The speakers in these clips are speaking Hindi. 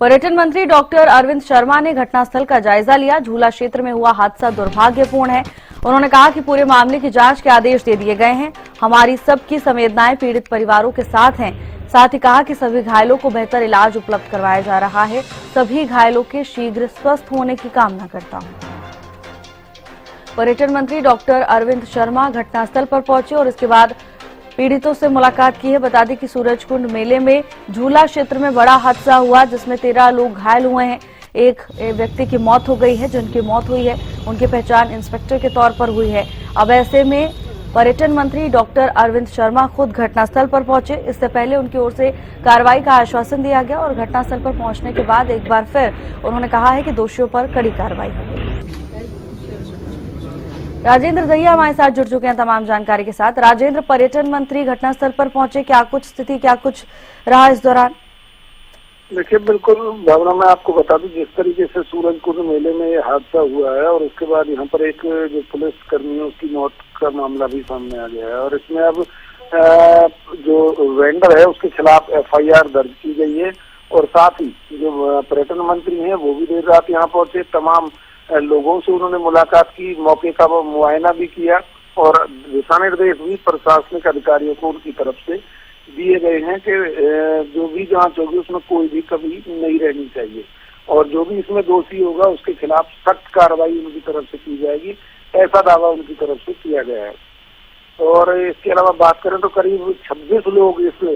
पर्यटन मंत्री डॉक्टर अरविंद शर्मा ने घटनास्थल का जायजा लिया। झूला क्षेत्र में हुआ हादसा दुर्भाग्यपूर्ण है। उन्होंने कहा कि पूरे मामले की जांच के आदेश दे दिए गए हैं। हमारी सबकी संवेदनाएं पीड़ित परिवारों के साथ हैं। साथ ही कहा कि सभी घायलों को बेहतर इलाज उपलब्ध करवाया जा रहा है। सभी घायलों के शीघ्र स्वस्थ होने की कामना करता हूं। पर्यटन मंत्री डॉक्टर अरविंद शर्मा घटनास्थल पर पहुंचे और इसके बाद पीड़ितों से मुलाकात की है। बता दें कि सूरजकुंड मेले में झूला क्षेत्र में बड़ा हादसा हुआ, जिसमें 13 लोग घायल हुए हैं। एक व्यक्ति की मौत हो गई है। जिनकी मौत हुई है उनकी पहचान इंस्पेक्टर के तौर पर हुई है। अब ऐसे में पर्यटन मंत्री डॉक्टर अरविंद शर्मा खुद घटनास्थल पर पहुंचे। इससे पहले उनकी ओर से कार्रवाई का आश्वासन दिया गया और घटनास्थल पर पहुंचने के बाद एक बार फिर उन्होंने कहा है कि दोषियों पर कड़ी कार्रवाई होगी। राजेंद्र दहिया हमारे साथ जुड़ चुके हैं तमाम जानकारी के साथ। राजेंद्र, पर्यटन मंत्री घटनास्थल पर पहुंचे, क्या कुछ स्थिति, क्या कुछ रहा इस दौरान? देखिए, बिल्कुल भावना, मैं आपको बता दूं, जिस तरीके से सूरजकुंड मेले में ये हादसा हुआ है और उसके बाद यहाँ पर एक जो पुलिस कर्मी है उसकी मौत का मामला भी सामने आ गया है और इसमें अब जो वेंडर है उसके खिलाफ FIR दर्ज की गई है और साथ ही जो पर्यटन मंत्री हैं वो भी देर रात यहाँ पहुंचे। तमाम लोगों से उन्होंने मुलाकात की, मौके का वो मुआयना भी किया और दिशा निर्देश भी प्रशासनिक अधिकारियों को उनकी तरफ से दिए गए हैं कि जो भी जांच होगी उसमें कोई भी कमी नहीं रहनी चाहिए और जो भी इसमें दोषी होगा उसके खिलाफ सख्त कार्रवाई उनकी तरफ से की जाएगी, ऐसा दावा उनकी तरफ से किया गया है। और इसके अलावा बात करें तो करीब 26 लोग इस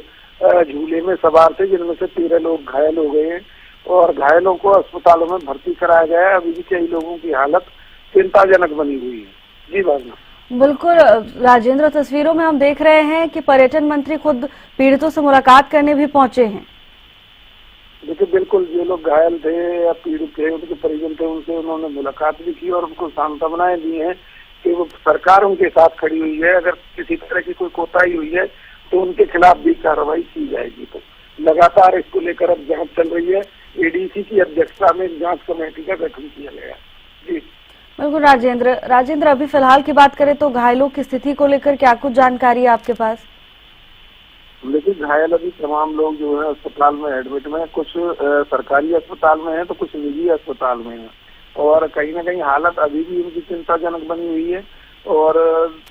झूले में सवार थे, जिनमें से 13 लोग घायल हो गए हैं और घायलों को अस्पतालों में भर्ती कराया गया है। अभी भी कई लोगों की हालत चिंताजनक बनी हुई है। जी भावना। बिल्कुल राजेंद्र, तस्वीरों में हम देख रहे हैं कि पर्यटन मंत्री खुद पीड़ितों से मुलाकात करने भी पहुंचे हैं। देखिए, बिल्कुल जो लोग घायल थे या पीड़ित थे, उनके परिजन थे, उनसे उन्होंने मुलाकात भी की और उनको सांत्वनाएं दी हैं कि वो सरकार उनके साथ खड़ी हुई है। अगर किसी तरह की कोई कोताही हुई है तो उनके खिलाफ भी कार्रवाई की जाएगी। तो लगातार इसको लेकर अब जांच चल रही है। ADC की अध्यक्षता में जांच कमेटी का गठन किया गया। जी बिल्कुल राजेंद्र, अभी फिलहाल की बात करें तो घायलों की स्थिति को लेकर क्या कुछ जानकारी है आपके पास? लेकिन घायल अभी तमाम लोग जो है अस्पताल में एडमिट में, कुछ सरकारी अस्पताल में है तो कुछ निजी अस्पताल में है और कहीं ना कहीं हालत अभी भी उनकी चिंताजनक बनी हुई है। और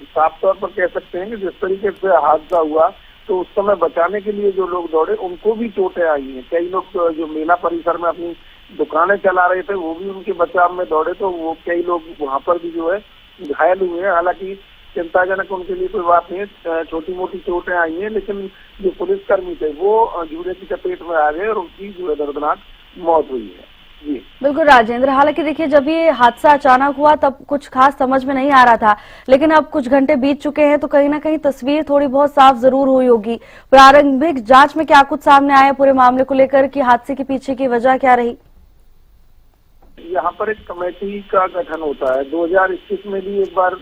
साफ तौर पर कह सकते हैं कि जिस तरीके से हादसा हुआ तो उस समय बचाने के लिए जो लोग दौड़े उनको भी चोटें आई हैं। कई लोग जो मेला परिसर में अपनी दुकानें चला रहे थे वो भी उनके बचाव में दौड़े, तो वो कई लोग वहां पर भी जो है घायल हुए हैं। हालांकि चिंताजनक उनके लिए कोई बात नहीं है, छोटी मोटी चोटें आई हैं, लेकिन जो पुलिसकर्मी थे वो झूले की चपेट में आ गए और उनकी जो है दर्दनाक मौत हुई है। जी बिल्कुल राजेंद्र, हालांकि देखिए जब ये हादसा अचानक हुआ तब कुछ खास समझ में नहीं आ रहा था, लेकिन अब कुछ घंटे बीत चुके हैं तो कहीं ना कहीं तस्वीर थोड़ी बहुत साफ जरूर हुई होगी। प्रारंभिक जांच में क्या कुछ सामने आया पूरे मामले को लेकर कि हादसे के पीछे की वजह क्या रही? यहाँ पर एक कमेटी का गठन होता है। 2021 में भी एक बार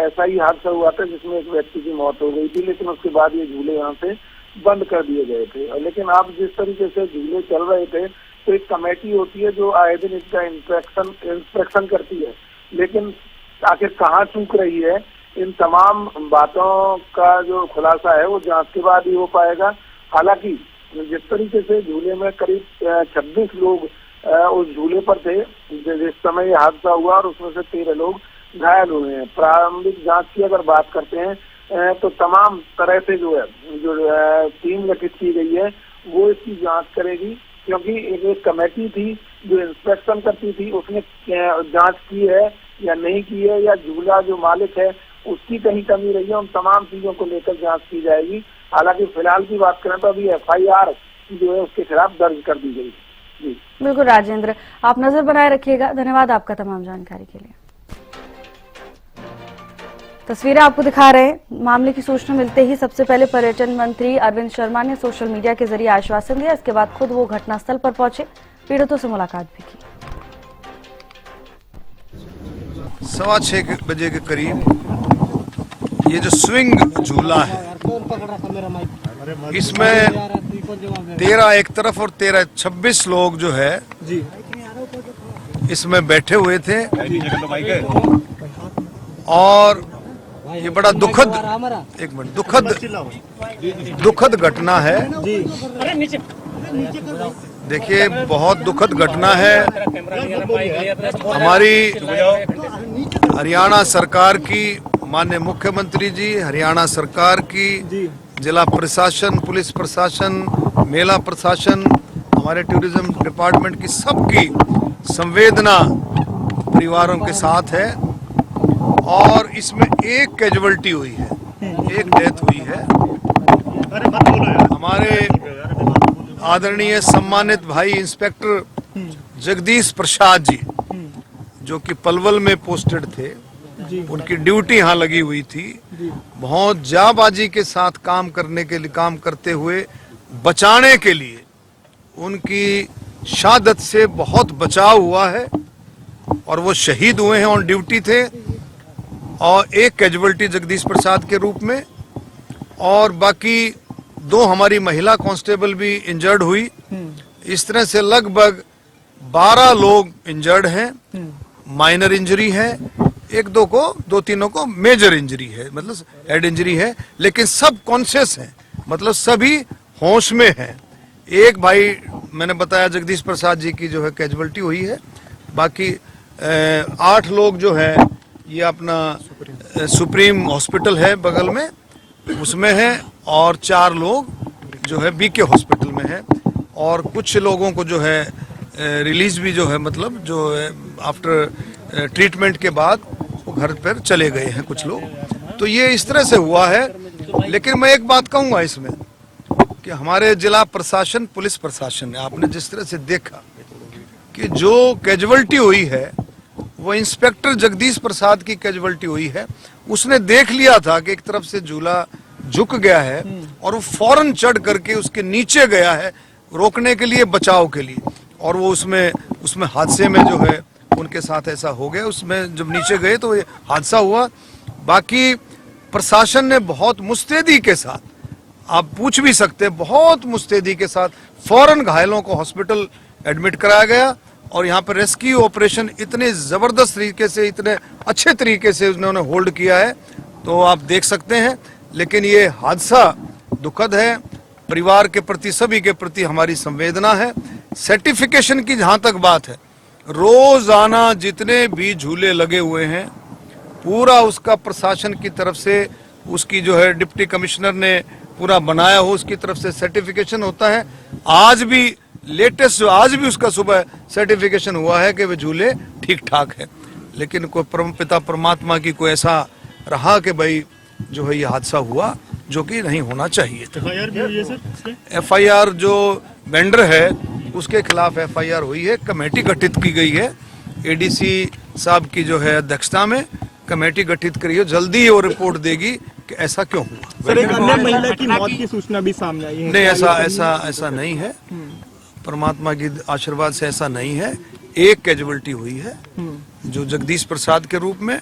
ऐसा ही हादसा हुआ था जिसमें एक व्यक्ति की मौत हो गई थी, लेकिन उसके बाद ये झूले यहाँ से बंद कर दिए गए थे। लेकिन अब जिस तरीके से झूले चल रहे थे तो एक कमेटी होती है जो आए दिन इसका इंस्पेक्शन करती है, लेकिन आखिर कहाँ चूक रही है, इन तमाम बातों का जो खुलासा है वो जांच के बाद ही हो पाएगा। हालांकि जिस तरीके से झूले में करीब 26 लोग उस झूले पर थे जिस समय ये हादसा हुआ और उसमें से 13 लोग घायल हुए हैं। प्रारंभिक जांच की अगर बात करते हैं तो तमाम तरह से जो टीम गठित की गई है वो इसकी जांच करेगी, क्योंकि एक कमेटी थी जो इंस्पेक्शन करती थी, उसने जांच की है या नहीं की है, या झूला जो मालिक है उसकी कहीं कमी रही है, उन तमाम चीजों को लेकर जांच की जाएगी। हालांकि फिलहाल की बात करें तो अभी FIR जो है उसके खिलाफ दर्ज कर दी गई। जी बिल्कुल राजेंद्र, आप नजर बनाए रखिएगा। धन्यवाद आपका तमाम जानकारी के लिए। तस्वीरें आपको दिखा रहे हैं। मामले की सूचना मिलते ही सबसे पहले पर्यटन मंत्री अरविंद शर्मा ने सोशल मीडिया के जरिए आश्वासन दिया। इसके बाद खुद वो घटनास्थल पर पहुंचे, पीड़ितों से मुलाकात भी की। 6:15 बजे के करीब ये जो स्विंग झूला है इसमें 13 एक तरफ और 26 लोग जो है इसमें बैठे हुए थे और ये बड़ा दुखद घटना है। देखिए, बहुत दुखद घटना है। हमारी हरियाणा सरकार की, माननीय मुख्यमंत्री जी, हरियाणा सरकार की, जिला प्रशासन, पुलिस प्रशासन, मेला प्रशासन, हमारे टूरिज्म डिपार्टमेंट की सबकी संवेदना परिवारों के साथ है। और इसमें एक कैजुअल्टी हुई है, एक डेथ हुई है। हमारे आदरणीय सम्मानित भाई इंस्पेक्टर जगदीश प्रसाद जी, जो कि पलवल में पोस्टेड थे, उनकी ड्यूटी यहाँ लगी हुई थी। बहुत जाबाजी के साथ काम करते हुए बचाने के लिए उनकी शहादत से बहुत बचाव हुआ है और वो शहीद हुए हैं, ऑन ड्यूटी थे। और एक कैजुअल्टी जगदीश प्रसाद के रूप में, और बाकी 2 हमारी महिला कांस्टेबल भी इंजर्ड हुई। इस तरह से लगभग 12 लोग इंजर्ड हैं, माइनर इंजरी है, 2-3 को मेजर इंजरी है, मतलब हेड इंजरी है, लेकिन सब कॉन्शियस हैं, मतलब सभी होश में हैं। एक भाई मैंने बताया जगदीश प्रसाद जी की जो है कैजुअल्टी हुई है। बाकी 8 लोग जो है ये अपना सुप्रीम हॉस्पिटल है बगल में, उसमें है, और 4 लोग जो है बीके हॉस्पिटल में है। और कुछ लोगों को जो है रिलीज भी जो है, मतलब जो है आफ्टर ट्रीटमेंट के बाद वो घर पर चले गए हैं कुछ लोग। तो ये इस तरह से हुआ है। लेकिन मैं एक बात कहूँगा इसमें कि हमारे जिला प्रशासन, पुलिस प्रशासन ने, आपने जिस तरह से देखा कि जो कैजुअल्टी हुई है वो इंस्पेक्टर जगदीश प्रसाद की कैजुअल्टी हुई है। उसने देख लिया था कि एक तरफ से झूला झुक गया है और वो फौरन चढ़ करके उसके नीचे गया है रोकने के लिए, बचाव के लिए, और वो उसमें हादसे में जो है उनके साथ ऐसा हो गया। उसमें जब नीचे गए तो ये हादसा हुआ। बाकी प्रशासन ने बहुत मुस्तैदी के साथ, आप पूछ भी सकते हैं, बहुत मुस्तैदी के साथ फौरन घायलों को हॉस्पिटल एडमिट कराया गया। और यहाँ पर रेस्क्यू ऑपरेशन इतने जबरदस्त तरीके से, इतने अच्छे तरीके से उन्होंने होल्ड किया है, तो आप देख सकते हैं। लेकिन ये हादसा दुखद है, परिवार के प्रति, सभी के प्रति हमारी संवेदना है। सर्टिफिकेशन की जहां तक बात है, रोजाना जितने भी झूले लगे हुए हैं, पूरा उसका प्रशासन की तरफ से, उसकी जो है डिप्टी कमिश्नर ने पूरा बनाया हो, उसकी तरफ से सर्टिफिकेशन होता है। आज भी लेटेस्ट जो आज भी उसका सुबह सर्टिफिकेशन हुआ है कि वे झूले ठीक ठाक है। लेकिन कोई परमपिता परमात्मा की कोई ऐसा रहा कि भाई जो है ये हादसा हुआ, जो कि नहीं होना चाहिए था। FIR जो वेंडर है उसके खिलाफ FIR हुई है, कमेटी गठित की गई है, ADC साहब की जो है अध्यक्षता में कमेटी गठित करी है। जल्दी ही वो रिपोर्ट देगी कि ऐसा क्यों हुआ। सर, एक अन्य महिला की मौत की सूचना भी सामने आई है। नहीं, ऐसा नहीं है, परमात्मा की आशीर्वाद से ऐसा नहीं है। एक कैजुअल्टी हुई है जो जगदीश प्रसाद के रूप में।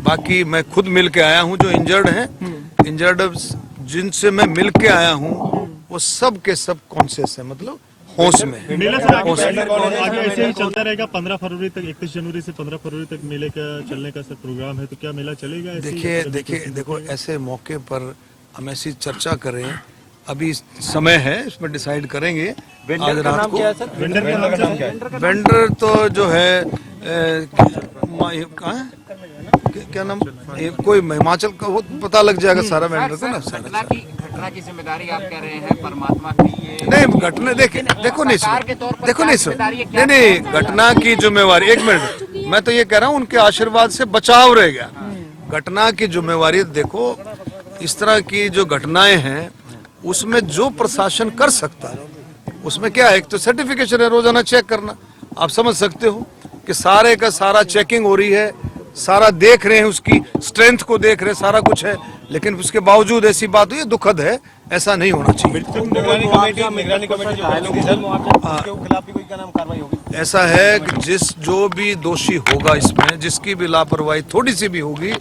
बाकी मैं खुद मिल के आया हूँ, जो इंजर्ड हैं, इंजर्ड जिनसे मैं मिल के आया हूँ वो सब के सब कॉन्शियस है, मतलब होश में है। मेला सर आगे ऐसे ही चलता रहेगा? 15 फरवरी तक, 31 जनवरी से 15 फरवरी तक मेले का चलने का सर प्रोग्राम है, तो क्या मेला चलेगा? देखो ऐसे मौके पर हम ऐसी चर्चा करें, अभी समय है, इसमें डिसाइड करेंगे आज रात को। वेंडर का नाम क्या है? वेंडर तो जो है कहाँ है, क्या नाम, कोई हिमाचल का, वो पता लग जाएगा सारा वेंडर को ना। घटना की जिम्मेदारी आप कह रहे हैं परमात्मा की, ये नहीं घटना देखो नहीं, घटना की जिम्मेवारी, एक मिनट, मैं तो ये कह रहा हूँ उनके आशीर्वाद से बचाव रह गया। घटना की जिम्मेवारी देखो, इस तरह की जो घटनाएं हैं उसमें जो प्रशासन कर सकता है, उसमें क्या है, एक तो सर्टिफिकेशन है, रोजाना चेक करना, आप समझ सकते हो कि सारे का सारा चेकिंग हो रही है, सारा देख रहे हैं, उसकी स्ट्रेंथ को देख रहे हैं, सारा कुछ है। लेकिन उसके बावजूद ऐसी बात हुई है, दुखद है, ऐसा नहीं होना चाहिए। ऐसा है कि जो भी दोषी होगा इसमें, जिसकी भी लापरवाही थोड़ी सी भी होगी,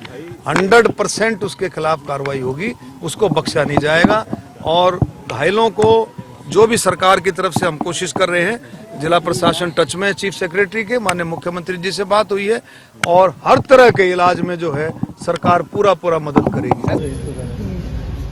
100% उसके खिलाफ कार्रवाई होगी, उसको बख्शा नहीं जाएगा। और घायलों को जो भी सरकार की तरफ से हम कोशिश कर रहे हैं, जिला प्रशासन टच में, चीफ सेक्रेटरी के, माननीय मुख्यमंत्री जी से बात हुई है, और हर तरह के इलाज में जो है सरकार पूरा मदद करेगी।